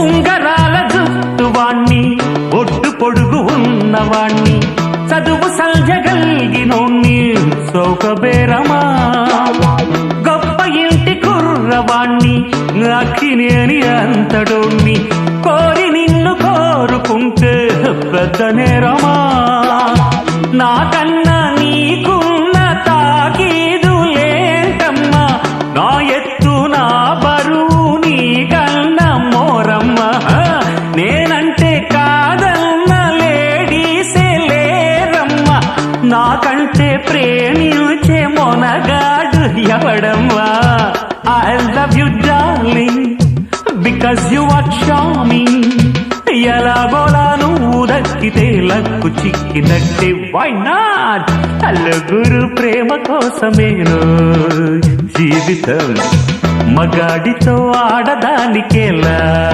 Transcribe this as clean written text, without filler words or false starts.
ఉంగరాల జుట్టువాణ్ణి ఒడ్డు పొడుగు ఉన్నవాణ్ణి చదువు సంజగలిగినోణ్ణి సౌకబేరమా గొప్ప ఇంటి కుర్రవాణ్ణి అక్కినేని అంతడోణ్ణి కోరి నిన్ను కోరుకుంటే పెద్ద నేరమా నాకన్నా నీకున్న తాకీదు ఏంటమ్మా నా ఎత్తు నా బరువు నీకన్నా మోరమ్మా నేనంటే కాదన్న లేడీసే లేరమ్మా నాకంటే ప్రేమించే Monagadu ఎవడమ్మా I love you darling because you are charming ఎలాగోలా నువ్వు దక్కితే లక్కు చిక్కినట్టే why not అల్లుగురు ప్రేమ కోసమేను జీవితం మగాడితో ఆడదానికేలా